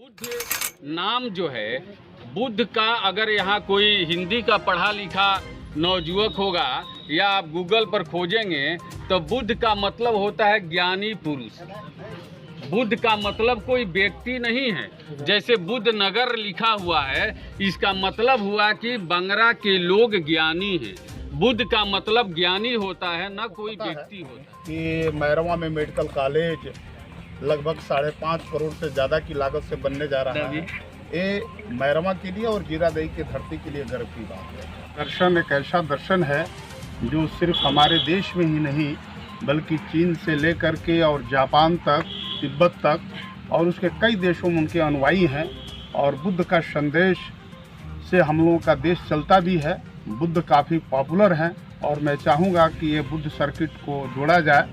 बुद्ध नाम जो है, बुद्ध का अगर यहाँ कोई हिंदी का पढ़ा लिखा नवयुवक होगा या आप गूगल पर खोजेंगे तो बुद्ध का मतलब होता है ज्ञानी पुरुष। बुद्ध का मतलब कोई व्यक्ति नहीं है। जैसे बुद्ध नगर लिखा हुआ है, इसका मतलब हुआ कि बंगरा के लोग ज्ञानी हैं। बुद्ध का मतलब ज्ञानी होता है, न कोई व्यक्ति होता है। कि मैरवा में मेडिकल कॉलेज लगभग 5.5 करोड़ से ज़्यादा की लागत से बनने जा रहा है। ये मैरवा के लिए और जीरादेई की धरती के लिए गर्व की बात है। दर्शन एक ऐसा दर्शन है जो सिर्फ हमारे देश में ही नहीं बल्कि चीन से लेकर के और जापान तक, तिब्बत तक और उसके कई देशों में उनके अनुयायी हैं। और बुद्ध का संदेश से हम लोगों का देश चलता भी है। बुद्ध काफ़ी पॉपुलर हैं और मैं चाहूँगा कि ये बुद्ध सर्किट को जोड़ा जाए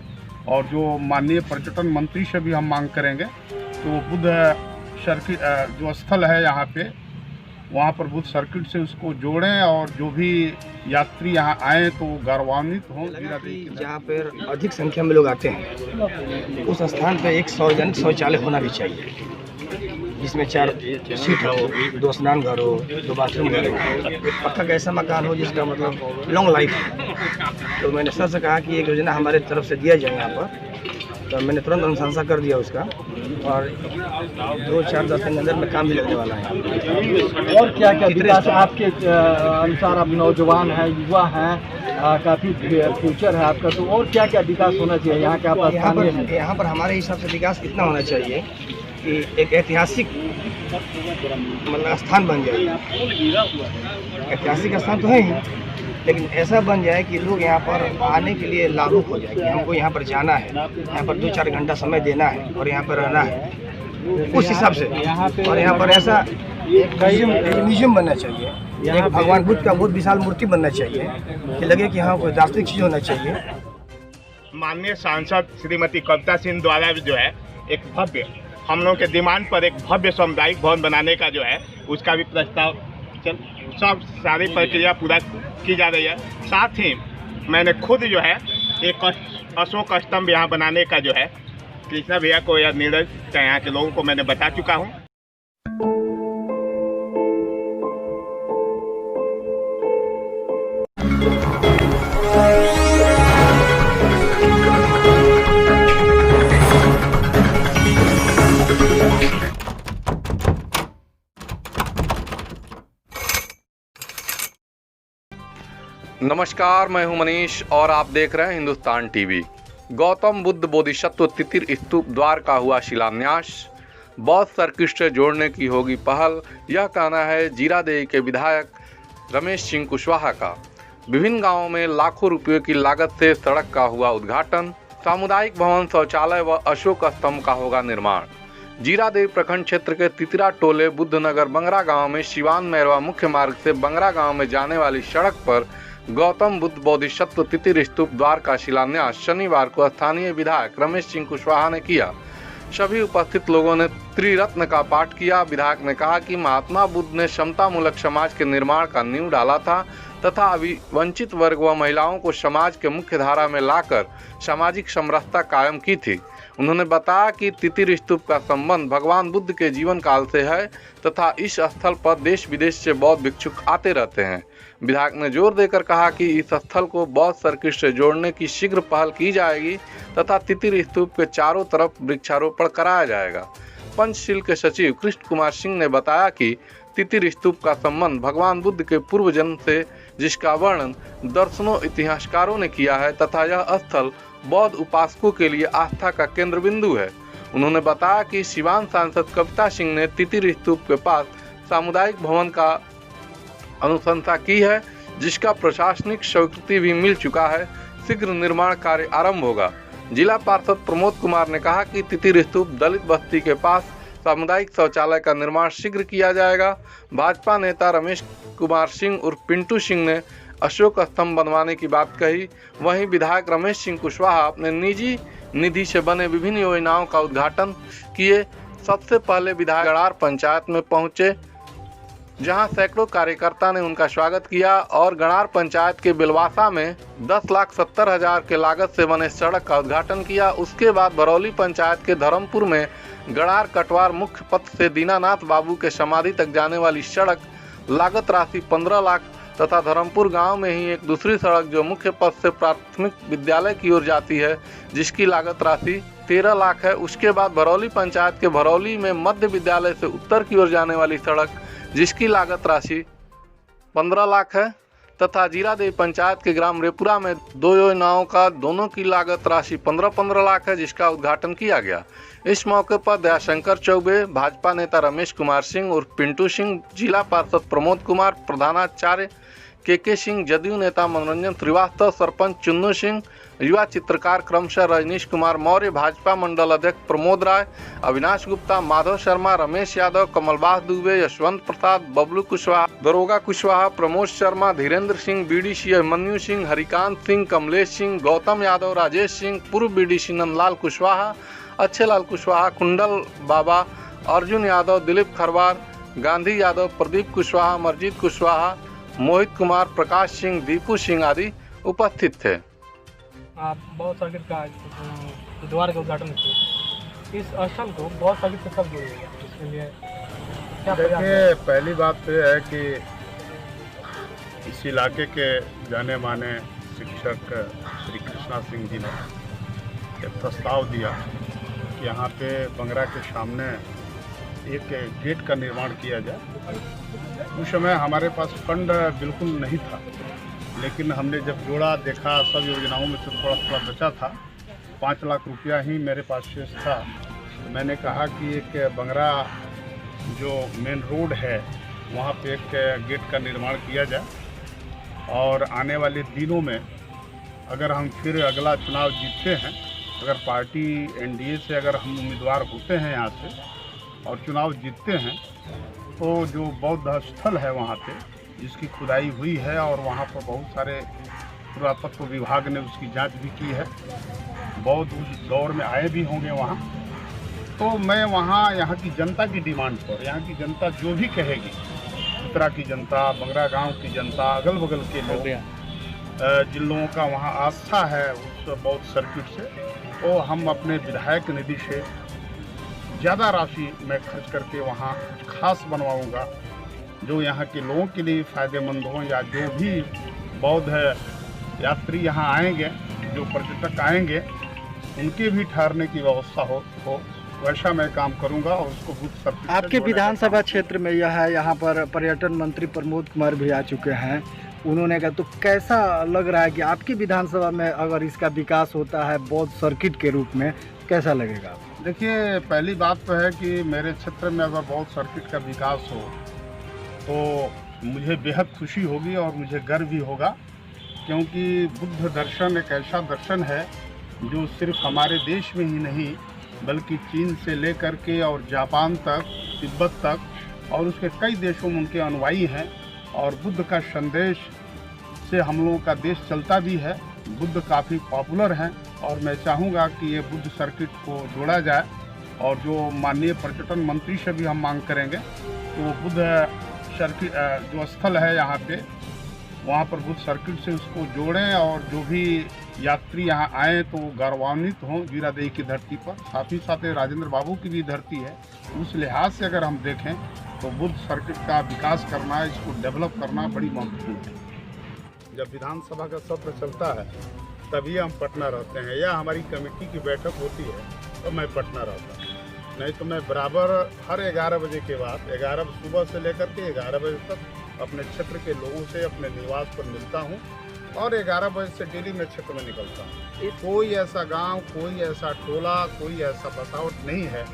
और जो माननीय पर्यटन मंत्री से भी हम मांग करेंगे तो बुद्ध सर्किट जो स्थल है यहाँ पे, वहाँ पर बुद्ध सर्किट से उसको जोड़ें और जो भी यात्री यहाँ आए तो गौरवान्वित हों। जहाँ पर अधिक संख्या में लोग आते हैं उस स्थान पर एक सार्वजनिक शौचालय होना भी चाहिए, जिसमें 4 सीट हो, 2 स्नान घर हो, 2 बाथरूम घर हो, पक्का का ऐसा मकान हो जिसका मतलब लॉन्ग लाइफ है। तो मैंने सर से कहा कि एक योजना हमारे तरफ से दिया जाए यहाँ पर, तो मैंने तुरंत अनुशंसा कर दिया उसका और 2-4 दिन के अंदर में काम भी लगने वाला है। और क्या क्या विकास आपके अनुसार? आप नौजवान हैं, युवा हैं, काफ़ी फ्यूचर है आपका, तो और क्या क्या विकास होना चाहिए यहाँ के? आप यहाँ पर हमारे हिसाब से विकास कितना होना चाहिए कि एक ऐतिहासिक मतलब स्थान बन जाए। ऐतिहासिक स्थान तो है ही, लेकिन ऐसा बन जाए कि लोग यहाँ पर आने के लिए लाभुक हो जाए कि हमको यहाँ पर जाना है, यहाँ पर 2-4 घंटा समय देना है और यहाँ पर रहना है उस हिसाब से। और यहाँ पर ऐसा एक म्यूजियम बनना चाहिए, एक भगवान बुद्ध का बहुत विशाल मूर्ति बनना चाहिए कि लगे कि हाँ कोई दार्शनिक चीज़ होना चाहिए। माननीय सांसद श्रीमती कविता सिंह द्वारा जो है एक भव्य, हम लोगों के डिमांड पर एक भव्य सामुदायिक भवन बनाने का जो है उसका भी प्रस्ताव सब सारी प्रक्रिया पूरा की जा रही है। साथ ही मैंने खुद जो है एक अशोक स्तंभ यहाँ बनाने का जो है कृष्णा भैया को या नीरज का यहाँ के लोगों को मैंने बता चुका हूँ। नमस्कार, मैं हूं मनीष और आप देख रहे हैं हिंदुस्तान टीवी। गौतम बुद्ध बोधिसत्व तितिर स्तूप द्वार का हुआ शिलान्यास, बौद्ध सर्किट से जोड़ने की होगी पहल, यह कहना है जीरादेई के विधायक रमेश सिंह कुशवाहा का। विभिन्न गांवों में लाखों रुपयों की लागत से सड़क का हुआ उद्घाटन, सामुदायिक भवन, शौचालय व अशोक स्तंभ का होगा निर्माण। जीरादेई प्रखंड क्षेत्र के तितिरा टोले बुद्धनगर बंगरा गांव में सिवान मैरवा मुख्य मार्ग से बंगरा गांव में जाने वाली सड़क पर गौतम बुद्ध बोधिसत्व तितिर स्तूप द्वार का शिलान्यास शनिवार को स्थानीय विधायक रमेश सिंह कुशवाहा ने किया। सभी उपस्थित लोगों ने त्रिरत्न का पाठ किया। विधायक ने कहा कि महात्मा बुद्ध ने समतामूलक समाज के निर्माण का नींव डाला था तथा अभी वंचित वर्ग व महिलाओं को समाज के मुख्य धारा में लाकर सामाजिक समरसता कायम की थी। उन्होंने बताया कि तितिर स्तूप का संबंध भगवान बुद्ध के जीवन काल से है तथा इस स्थल पर देश विदेश से बौद्ध भिक्षुक आते रहते हैं। विधायक ने जोर देकर कहा कि इस स्थल को बौद्ध सर्किट से जोड़ने की शीघ्र पहल की जाएगी तथा तितिर स्तूप के चारों तरफ वृक्षारोपण कराया जाएगा। पंचशील के सचिव कृष्ण कुमार सिंह ने बताया कि तितिर स्तूप का संबंध भगवान बुद्ध के पूर्व जन्म से, जिसका वर्णन दर्शनों इतिहासकारों ने किया है तथा यह स्थल बौद्ध उपासकों के लिए आस्था का केंद्र बिंदु है। उन्होंने बताया कि सिवान सांसद कविता सिंह ने तितिर स्तूप के पास सामुदायिक भवन का अनुशंसा की है, जिसका प्रशासनिक स्वीकृति भी मिल चुका है। शीघ्र निर्माण कार्य आरंभ होगा। जिला पार्षद प्रमोद कुमार ने कहा कि तितिर स्तूप दलित बस्ती के पास सामुदायिक शौचालय का निर्माण शीघ्र किया जाएगा। भाजपा नेता रमेश कुमार सिंह उर्फ पिंटू सिंह ने अशोक स्तंभ बनवाने की बात कही। वहीं विधायक रमेश सिंह कुशवाहा अपने निजी निधि से बने विभिन्न योजनाओं का उद्घाटन किए। सबसे पहले विधायक गणार पंचायत में पहुंचे, जहां सैकड़ों कार्यकर्ता ने उनका स्वागत किया और गणार पंचायत के बिलवासा में 10,70,000 के लागत से बने सड़क का उद्घाटन किया। उसके बाद बरौली पंचायत के धर्मपुर में गड़ार कटवार मुख्य पथ से दीनानाथ बाबू के समाधि तक जाने वाली सड़क लागत राशि 15 लाख तथा धर्मपुर गांव में ही एक दूसरी सड़क जो मुख्य पथ से प्राथमिक विद्यालय की ओर जाती है जिसकी लागत राशि 13 लाख है। उसके बाद भरौली पंचायत के भरौली में मध्य विद्यालय से उत्तर की ओर जाने वाली सड़क जिसकी लागत राशि 15 लाख है तथा जीरादेवी पंचायत के ग्राम रेपुरा में 2 योजनाओं का दोनों की लागत राशि 15-15 लाख है जिसका उद्घाटन किया गया। इस मौके पर दयाशंकर चौबे, भाजपा नेता रमेश कुमार सिंह उर्फ पिंटू सिंह, जिला पार्षद प्रमोद कुमार, प्रधानाचार्य के सिंह, जदयू नेता मनोरंजन श्रीवास्तव, सरपंच चुन्नू सिंह, युवा चित्रकार क्रमशः रजनीश कुमार मौर्य, भाजपा मंडल अध्यक्ष प्रमोद राय, अविनाश गुप्ता, माधव शर्मा, रमेश यादव, कमलबास दुबे, यशवंत प्रसाद, बबलू कुशवाहा, दरोगा कुशवाहा, प्रमोद शर्मा, धीरेन्द्र सिंह, बीडीसी अभिमन्यु सिंह, हरिकांत सिंह, कमलेश सिंह, गौतम यादव, राजेश सिंह, पूर्व बीडीसी नंदलाल कुशवाहा, अच्छे लाल कुशवाहा, कुंडल बाबा, अर्जुन यादव, दिलीप खरवार, गांधी यादव, प्रदीप कुशवाहा, मरजीत कुशवाहा, मोहित कुमार, प्रकाश सिंह, दीपू सिंह आदि उपस्थित थे। आप बहुत सर्किट का द्वार का उद्घाटन किए, इस स्थल को बहुत सर्किट से कब जोड़िएगा, इसके लिए क्या प्रयास है? देखिए, पहली बात तो यह है कि इस इलाके के जाने माने शिक्षक श्री कृष्णा सिंह जी ने एक प्रस्ताव दिया कि यहाँ पे बंगरा के सामने एक गेट का निर्माण किया जाए। उस समय हमारे पास फंड बिल्कुल नहीं था, लेकिन हमने जब जोड़ा देखा सब योजनाओं में से थोड़ा थोड़ा बचा था, 5 लाख रुपया ही मेरे पास शेष था। तो मैंने कहा कि एक बंगरा जो मेन रोड है वहाँ पे एक गेट का निर्माण किया जाए और आने वाले दिनों में अगर हम फिर अगला चुनाव जीतते हैं, अगर पार्टी एनडीए से अगर हम उम्मीदवार होते हैं यहाँ से और चुनाव जीतते हैं तो जो बौद्ध स्थल है वहाँ पे जिसकी खुदाई हुई है और वहाँ पर बहुत सारे पुरातत्व विभाग ने उसकी जांच भी की है, बौद्ध उस दौर में आए भी होंगे वहाँ, तो मैं वहाँ यहाँ की जनता की डिमांड पर, यहाँ की जनता जो भी कहेगी, उत्तरा की जनता, बंगरा गांव की जनता, अगल बगल के लोग, जिन लोगों का वहाँ आस्था है उस बौद्ध सर्किट से, तो हम अपने विधायक निधि से ज़्यादा राशि मैं खर्च करके वहाँ कुछ खास बनवाऊँगा जो यहाँ के लोगों के लिए फ़ायदेमंद हो, या जो भी बौद्ध यात्री यहाँ आएंगे, जो पर्यटक आएंगे, उनके भी ठहरने की व्यवस्था हो वैसा मैं काम करूँगा और उसको बुद्ध सर्किट। आपके विधानसभा क्षेत्र में यह है, यहाँ पर पर्यटन मंत्री प्रमोद कुमार भी आ चुके हैं, उन्होंने कहा, तो कैसा लग रहा है कि आपकी विधानसभा में अगर इसका विकास होता है बौद्ध सर्किट के रूप में, कैसा लगेगा? देखिए, पहली बात तो है कि मेरे क्षेत्र में अगर बौद्ध सर्किट का विकास हो तो मुझे बेहद खुशी होगी और मुझे गर्व भी होगा, क्योंकि बुद्ध दर्शन एक ऐसा दर्शन है जो सिर्फ हमारे देश में ही नहीं बल्कि चीन से लेकर के और जापान तक, तिब्बत तक और उसके कई देशों में उनके अनुयायी हैं और बुद्ध का संदेश से हम लोगों का देश चलता भी है। बुद्ध काफ़ी पॉपुलर हैं और मैं चाहूँगा कि ये बुद्ध सर्किट को जोड़ा जाए और जो माननीय पर्यटन मंत्री से भी हम मांग करेंगे तो बुद्ध सर्किट जो स्थल है यहाँ पे, वहाँ पर बुद्ध सर्किट से उसको जोड़ें और जो भी यात्री यहाँ आए तो गौरवान्वित हों जीरादेवी की धरती पर। साथ ही साथ राजेंद्र बाबू की भी धरती है, उस लिहाज से अगर हम देखें तो बुद्ध सर्किट का विकास करना, इसको डेवलप करना बड़ी महत्वपूर्ण है। जब विधानसभा का सत्र चलता है तभी हम पटना रहते हैं, या हमारी कमेटी की बैठक होती है तो मैं पटना रहता हूँ, नहीं तो मैं बराबर हर 11 बजे के बाद 11 सुबह से लेकर के 11 बजे तक अपने क्षेत्र के लोगों से अपने निवास पर मिलता हूँ और 11 बजे से डेली मैं क्षेत्र में निकलता हूँ। कोई ऐसा गांव, कोई ऐसा टोला, कोई ऐसा बसावट नहीं है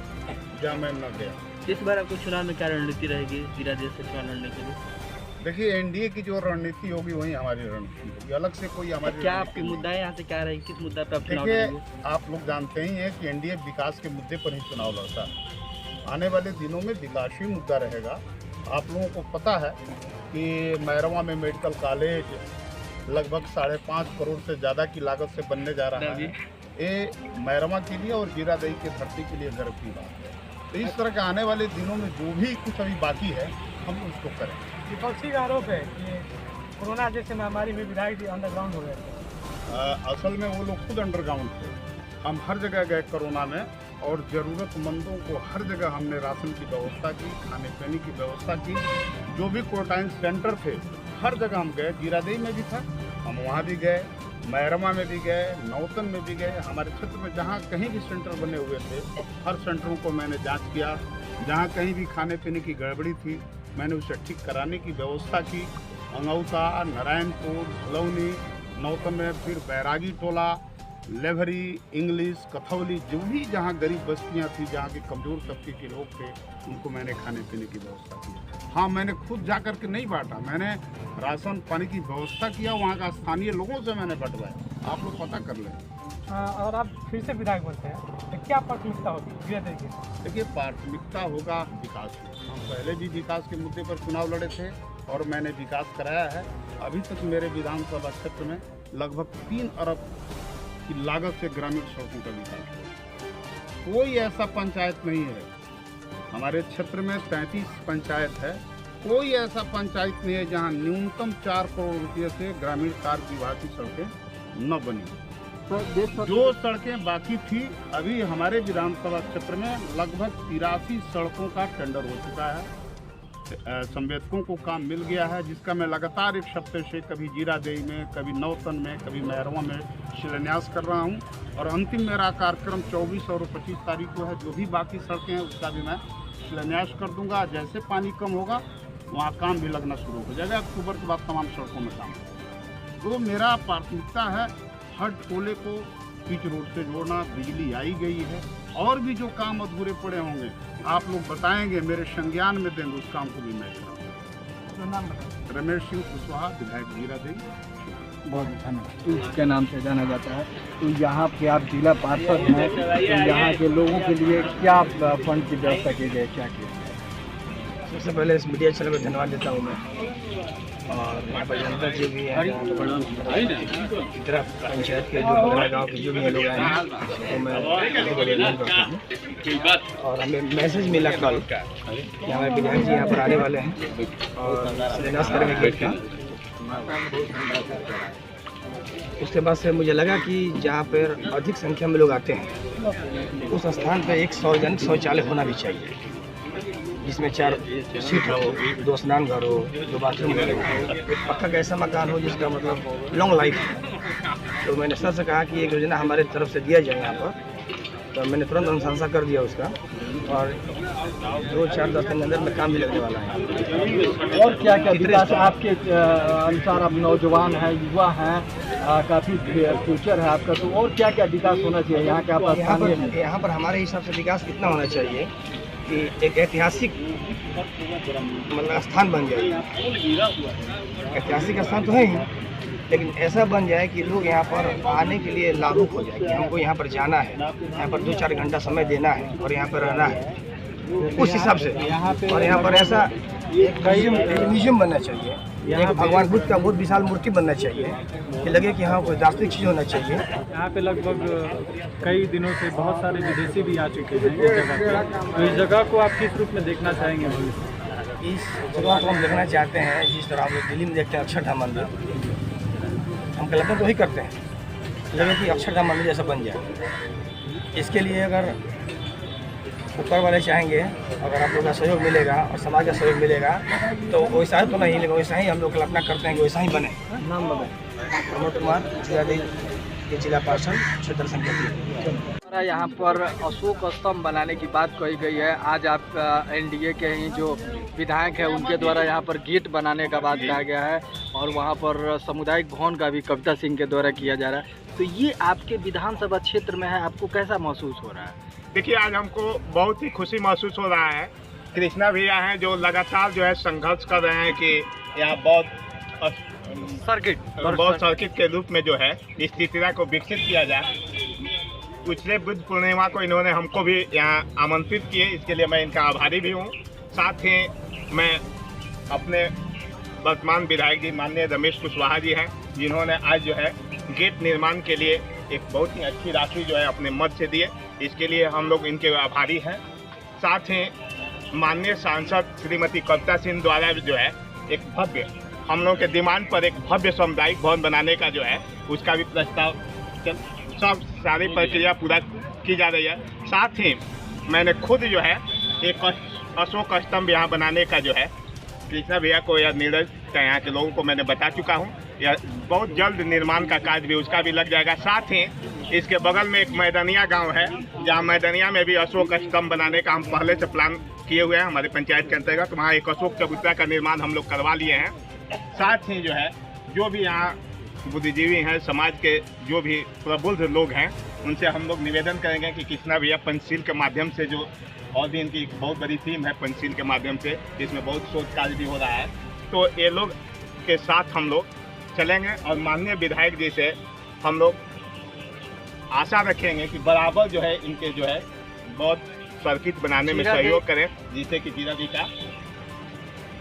जहाँ मैं न गया। इस बार आपको चुनाव में क्या रणनीति रहेगी जीरादेवी से चुनाव लड़ने के लिए? देखिए, एनडीए की जो रणनीति होगी वही हमारी रणनीति होगी, अलग से कोई हमारी क्या आपके मुद्दा है यहाँ से क्या रहेगी, किस मुद्दा पे आप चुनाव देखिए, लड़ेंगे? आप लोग जानते ही हैं कि एनडीए विकास के मुद्दे पर ही चुनाव लड़ता है। आने वाले दिनों में विकास ही मुद्दा रहेगा। आप लोगों को पता है कि मैरवा में मेडिकल कॉलेज लगभग 5.5 करोड़ से ज़्यादा की लागत से बनने जा रहा है। ये मैरवा के लिए और जीरादेवी की धरती के लिए गर्व की बात है। तो इस तरह के आने वाले दिनों में जो भी कुछ अभी बाकी है हम उसको करें। विपक्षी का आरोप है कि कोरोना जैसे महामारी में विधायक जी अंडरग्राउंड हो गए थे। असल में वो लोग खुद अंडरग्राउंड थे। हम हर जगह गए कोरोना में और ज़रूरतमंदों को हर जगह हमने राशन की व्यवस्था की, खाने पीने की व्यवस्था की। जो भी क्वारंटाइन सेंटर थे हर जगह हम गए, जीरादेई में भी था, हम वहाँ भी गए, मैरमा में भी गए, नौतन में भी गए। हमारे क्षेत्र में जहाँ कहीं भी सेंटर बने हुए थे हर सेंटरों को मैंने जांच किया। जहाँ कहीं भी खाने पीने की गड़बड़ी थी मैंने उसे ठीक कराने की व्यवस्था की। अंगौता, नारायणपुर, भलौनी, नौतन में, फिर बैरागी टोला, लेभरी, इंग्लिश, कथौली, जो भी जहाँ गरीब बस्तियाँ थी, जहाँ के कमज़ोर तबके के लोग थे, उनको मैंने खाने पीने की व्यवस्था की। हाँ, मैंने खुद जा कर के नहीं बांटा, मैंने राशन पानी की व्यवस्था किया, वहाँ का स्थानीय लोगों से मैंने बंटवाया। आप लोग पता कर लें। अगर आप फिर से विधायक बनते हैं तो क्या प्राथमिकता होगी जीरादेई की? देखिए, प्राथमिकता होगा विकास। हम पहले भी विकास के मुद्दे पर चुनाव लड़े थे और मैंने विकास कराया है। अभी तक मेरे विधानसभा क्षेत्र में लगभग 3 अरब की लागत से ग्रामीण सड़कों का विकास हुआ। कोई ऐसा पंचायत नहीं है, हमारे क्षेत्र में 33 पंचायत है, कोई ऐसा पंचायत नहीं है जहां न्यूनतम 4 करोड़ रुपये से ग्रामीण कार्य विभाग की सड़कें न बनी। जो सड़कें बाकी थी, अभी हमारे विधानसभा क्षेत्र में लगभग 83 सड़कों का टेंडर हो चुका है। संवेदकों को काम मिल गया है, जिसका मैं लगातार 1 हफ्ते से कभी जीरादेई में, कभी नौतन में, कभी मैरवा में शिलान्यास कर रहा हूं। और अंतिम मेरा कार्यक्रम 24 और 25 तारीख को है। जो भी बाकी सड़कें हैं उसका भी मैं शिलान्यास कर दूंगा। जैसे पानी कम होगा वहाँ काम भी लगना शुरू हो जाएगा। अक्टूबर के बाद तमाम सड़कों में काम होगा। तो मेरा प्राथमिकता है हर टोले को पिच रोड से जोड़ना। बिजली आई गई है, और भी जो काम अधूरे पड़े होंगे आप लोग बताएंगे, मेरे संज्ञान में देंगे, उस काम को भी मैं करूँगा। तो नाम बताएं। रमेश सिंह कुशवाहा, विधायक जीरादेई। बहुत धन्यवाद। के नाम से जाना जाता है। तो यहाँ पे आप जिला पार्षद हैं, तो यहाँ के लोगों के लिए क्या फंड की व्यवस्था की गई, क्या किया? सबसे पहले इस मीडिया चैनल को धन्यवाद देता हूँ मैं, और यहाँ पर जनता जो भी है, इतना पंचायत के जो 15 गाँव के जो भी लोग आए हैं तो मैं अभिनंदन करता हूँ। और हमें मैसेज मिला कल कि हमारे विधायक जी यहाँ पर आने वाले हैं और शिलान्यास करेंगे गेट का। उसके बाद से मुझे लगा कि जहाँ पर अधिक संख्या में लोग आते हैं उस स्थान पर एक सार्वजनिक शौचालय होना भी चाहिए, जिसमें 4 सीट हो, 2 स्नान घर हो, 2 बाथरूम घर हो, एक पक्का का ऐसा मकान हो जिसका मतलब लॉन्ग लाइफ है। तो मैंने सर से कहा कि एक योजना हमारे तरफ से दिया जाए यहाँ पर, तो मैंने तुरंत अनुशंसा कर दिया उसका, और 2-4-10 दिन के अंदर में काम भी लगने वाला है। और क्या क्या विकास आपके अनुसार? आप नौजवान हैं, युवा हैं, काफ़ी फ्यूचर है आपका, तो और क्या क्या विकास होना चाहिए यहाँ के? आप यहाँ पर हमारे हिसाब से विकास कितना होना चाहिए कि एक ऐतिहासिक मतलब स्थान बन जाए। ऐतिहासिक स्थान तो है ही, लेकिन ऐसा बन जाए कि लोग यहाँ पर आने के लिए लाभुक हो जाए कि हमको यहाँ पर जाना है, यहाँ पर 2-4 घंटा समय देना है और यहाँ पर रहना है, उस हिसाब से। और यहाँ पर ऐसा एक म्यूजियम बनना चाहिए, एक भगवान बुद्ध का बहुत विशाल मूर्ति बनना चाहिए कि लगे कि हाँ कोई दार्शनिक चीज़ होना चाहिए। यहाँ पे लगभग कई दिनों से बहुत सारे विदेशी भी आ चुके हैं इस जगह पे, तो इस जगह को आप किस रूप में देखना चाहेंगे? इस जगह को हम देखना चाहते हैं जिस तरह हम लोग दिल्ली में देखते हैं अक्षरधाम मंदिर, हम कल्पना तो वही करते हैं, लगे कि अक्षरधाम मंदिर जैसा बन जाए। इसके लिए अगर ऊपर वाले चाहेंगे, अगर आप लोग का सहयोग मिलेगा और समाज का सहयोग मिलेगा तो वैसा तो नहीं, लेकिन वैसा ही हम लोग कल्पना करते हैं कि वैसा ही बने। नाम बताएं। प्रमोद कुमार, जीरादेई के जिला पार्षद, क्षेत्र संख्या 3। यहाँ पर अशोक स्तंभ बनाने की बात कही गई है। आज आप एनडीए के ही जो विधायक हैं उनके द्वारा यहाँ पर गेट बनाने का बात कहा गया है, और वहाँ पर सामुदायिक भवन का भी कविता सिंह के द्वारा किया जा रहा है। तो ये आपके विधानसभा क्षेत्र में है, आपको कैसा महसूस हो रहा है? देखिए, आज हमको बहुत ही खुशी महसूस हो रहा है। कृष्णा भैया हैं जो लगातार जो है संघर्ष कर रहे हैं कि यहाँ बौद्ध सर्किट के रूप में जो है इस त्रिपुरा को विकसित किया जाए। पिछले बुद्ध पूर्णिमा को इन्होंने हमको भी यहाँ आमंत्रित किए, इसके लिए मैं इनका आभारी भी हूँ। साथ ही मैं अपने वर्तमान विधायक जी माननीय रमेश कुशवाहा जी हैं, जिन्होंने आज जो है गेट निर्माण के लिए एक बहुत ही अच्छी राशि जो है अपने मद से दिए, इसके लिए हम लोग इनके आभारी हैं। साथ ही माननीय सांसद श्रीमती कविता सिंह द्वारा जो है एक भव्य, हम लोग के डिमांड पर एक भव्य सामुदायिक भवन बनाने का जो है उसका भी प्रस्ताव, सब सारी प्रक्रिया पूरा की जा रही है। साथ ही मैंने खुद जो है एक अशोक स्तंभ यहाँ बनाने का जो है कृष्णा भैया को या नीरज का यहाँ के लोगों को मैंने बता चुका हूँ। या बहुत जल्द निर्माण का कार्य भी उसका भी लग जाएगा। साथ ही इसके बगल में एक मैदानिया गांव है, जहाँ मैदानिया में भी अशोक स्तंभ बनाने का हम पहले से प्लान किए हुए हैं हमारी पंचायत के अंतर्गत। वहाँ एक अशोक चबूतरा का निर्माण हम लोग करवा लिए हैं। साथ ही जो है जो भी यहाँ बुद्धिजीवी हैं, समाज के जो भी प्रबुद्ध लोग हैं, उनसे हम लोग निवेदन करेंगे कि कृष्णा भैया पंचशील के माध्यम से जो और भी इनकी बहुत बड़ी टीम है पंचशील के माध्यम से, जिसमें बहुत शोध कार्य भी हो रहा है, तो ये लोग के साथ हम लोग चलेंगे और माननीय विधायक जी से हम लोग आशा रखेंगे कि बराबर जो है इनके जो है बहुत सर्किट बनाने में सहयोग करें, जिससे कि जीरादेई का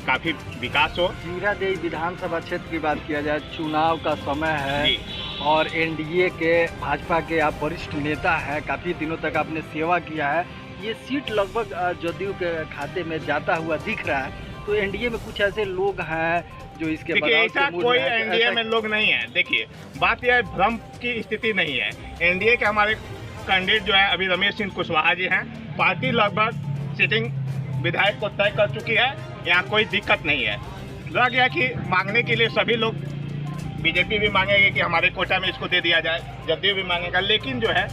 काफ़ी विकास हो। जीरादेई विधानसभा क्षेत्र की बात किया जाए, चुनाव का समय है और एनडीए के भाजपा के आप वरिष्ठ नेता हैं, काफ़ी दिनों तक आपने सेवा किया है। ये सीट लगभग जदयू के खाते में जाता हुआ दिख रहा है, तो एनडीए में कुछ ऐसे लोग हैं जो इसके देखिए ऐसा कोई एनडीए में लोग नहीं है। देखिए बात यह है, भ्रम की स्थिति नहीं है। एनडीए के हमारे कैंडिडेट जो है अभी रमेश सिंह कुशवाहा जी हैं। पार्टी लगभग सिटिंग विधायक को तय कर चुकी है, यहाँ कोई दिक्कत नहीं है। रह गया कि मांगने के लिए सभी लोग, बीजेपी भी मांगेगी कि हमारे कोटा में इसको दे दिया जाए, जदयू भी मांगेगा, लेकिन जो है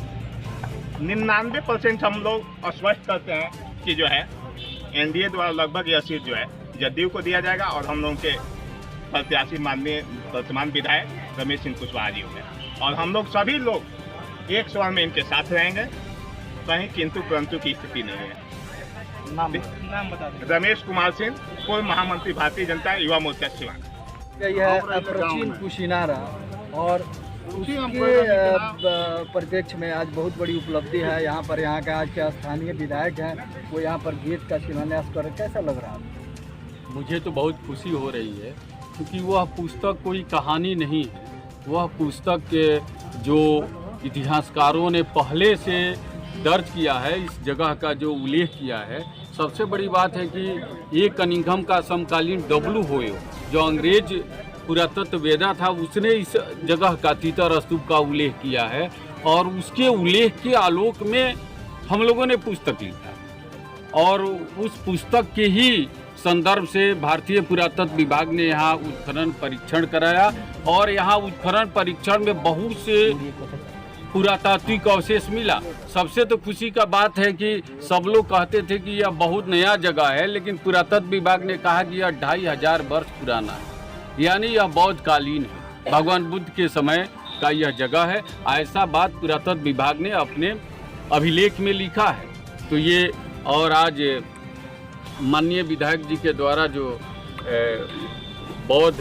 99% हम लोग आश्वस्त करते हैं कि जो है एनडीए द्वारा लगभग यह सीट जो है जदयू को दिया जाएगा और हम लोगों के प्रत्याशी माननीय वर्तमान विधायक रमेश सिंह कुशवाहा जी होंगे और हम लोग सभी लोग एक स्वर में इनके साथ रहेंगे। कहीं किंतु परंतु की स्थिति नहीं है। नाम बता दें। रमेश कुमार सिंह, पूर्व महामंत्री भारतीय जनता युवा मोर्चा सिवान। यह प्राचीन कुशीनारा और उसके परिप्रेक्ष्य में आज बहुत बड़ी उपलब्धि है। यहाँ पर यहाँ का आज के स्थानीय विधायक हैं, वो यहाँ पर गेट का शिलान्यास कर, कैसा लग रहा है? मुझे तो बहुत खुशी हो रही है, क्योंकि वह पुस्तक कोई कहानी नहीं है। वह पुस्तक के जो इतिहासकारों ने पहले से दर्ज किया है, इस जगह का जो उल्लेख किया है। सबसे बड़ी बात है कि ये कनिंघम का समकालीन डब्लू होयो, जो अंग्रेज पुरातत्व वेदा था, उसने इस जगह का तीतर स्तूप का उल्लेख किया है और उसके उल्लेख के आलोक में हम लोगों ने पुस्तक लिखा और उस पुस्तक के ही संदर्भ से भारतीय पुरातत्व विभाग ने यहाँ उत्खनन परीक्षण कराया और यहाँ उत्खनन परीक्षण में बहुत से पुरातात्विक अवशेष मिला। सबसे तो खुशी का बात है कि सब लोग कहते थे कि यह बहुत नया जगह है, लेकिन पुरातत्व विभाग ने कहा कि यह 2500 वर्ष पुराना है, यानी यह बौद्ध कालीन है, भगवान बुद्ध के समय का यह जगह है। ऐसा बात पुरातत्व विभाग ने अपने अभिलेख में लिखा है। तो ये और आज माननीय विधायक जी के द्वारा जो बौद्ध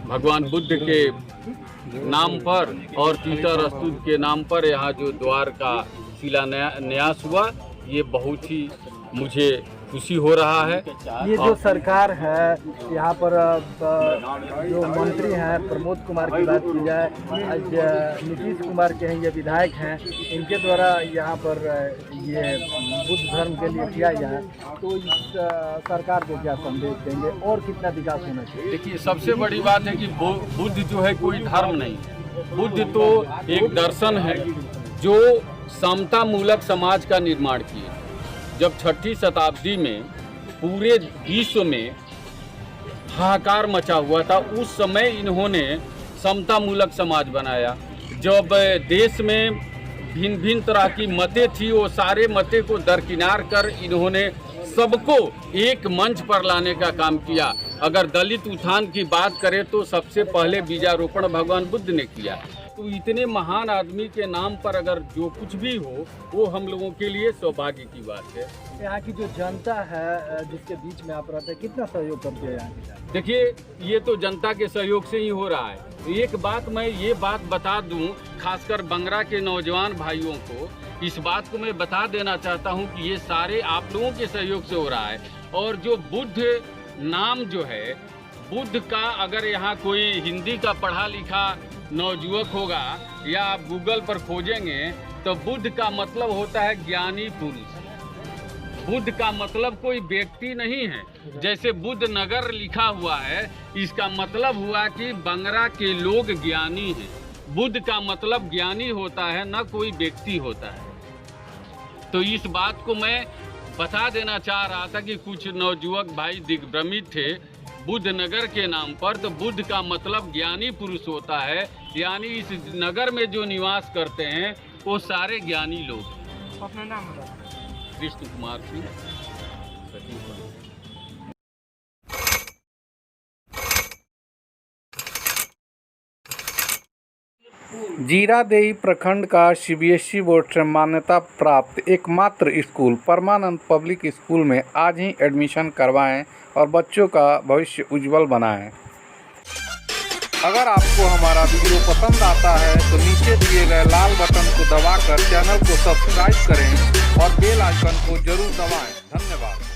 भगवान बुद्ध के नाम पर और तीतर स्तूप के नाम पर यहाँ जो द्वार का शिलान्यास हुआ, ये बहुत ही मुझे खुशी हो रहा है। ये जो सरकार है, यहाँ पर जो मंत्री हैं प्रमोद कुमार की बात की जाए, आज नीतीश कुमार के हैं, ये विधायक हैं, इनके द्वारा यहाँ पर ये बुद्ध धर्म के लिए किया जाए, तो इस सरकार को क्या संदेश देंगे और कितना विकास होना चाहिए? देखिए सबसे बड़ी बात है कि बुद्ध जो है कोई धर्म नहीं है, बुद्ध तो एक दर्शन है जो समता मूलक समाज का निर्माण किए। जब 6ठी शताब्दी में पूरे विश्व में हाहाकार मचा हुआ था, उस समय इन्होंने समता मूलक समाज बनाया। जब देश में भिन्न भिन्न तरह की मतें थी, वो सारे मतें को दरकिनार कर इन्होंने सबको एक मंच पर लाने का काम किया। अगर दलित उत्थान की बात करें तो सबसे पहले बीजारोपण भगवान बुद्ध ने किया। तो इतने महान आदमी के नाम पर अगर जो कुछ भी हो, वो हम लोगों के लिए सौभाग्य की बात है। यहाँ की जो जनता है जिसके बीच में आप रहते हैं, कितना सहयोग करते हैं यहाँ की? देखिए ये तो जनता के सहयोग से ही हो रहा है। एक बात मैं ये बात बता दूं, खासकर बंगरा के नौजवान भाइयों को इस बात को मैं बता देना चाहता हूं कि ये सारे आप लोगों के सहयोग से हो रहा है। और जो बुद्ध नाम जो है, बुद्ध का अगर यहाँ कोई हिंदी का पढ़ा लिखा नवयुवक होगा या आप गूगल पर खोजेंगे तो बुद्ध का मतलब होता है ज्ञानी पुरुष। बुद्ध का मतलब कोई व्यक्ति नहीं है। जैसे बुद्ध नगर लिखा हुआ है, इसका मतलब हुआ कि बंगरा के लोग ज्ञानी हैं। बुद्ध का मतलब ज्ञानी होता है, न कोई व्यक्ति होता है। तो इस बात को मैं बता देना चाह रहा था कि कुछ नवयुवक भाई दिग्भ्रमित थे बुद्ध नगर के नाम पर। तो बुद्ध का मतलब ज्ञानी पुरुष होता है, यानी इस नगर में जो निवास करते हैं वो सारे ज्ञानी लोग। अपना नाम बताओ। कृष्ण कुमार सिंह। जीरादेई प्रखंड का सीबीएसई बोर्ड से मान्यता प्राप्त एकमात्र स्कूल परमानंद पब्लिक स्कूल में आज ही एडमिशन करवाएं और बच्चों का भविष्य उज्जवल बनाएं। अगर आपको हमारा वीडियो पसंद आता है तो नीचे दिए गए लाल बटन को दबाकर चैनल को सब्सक्राइब करें और बेल आइकन को जरूर दबाएं। धन्यवाद।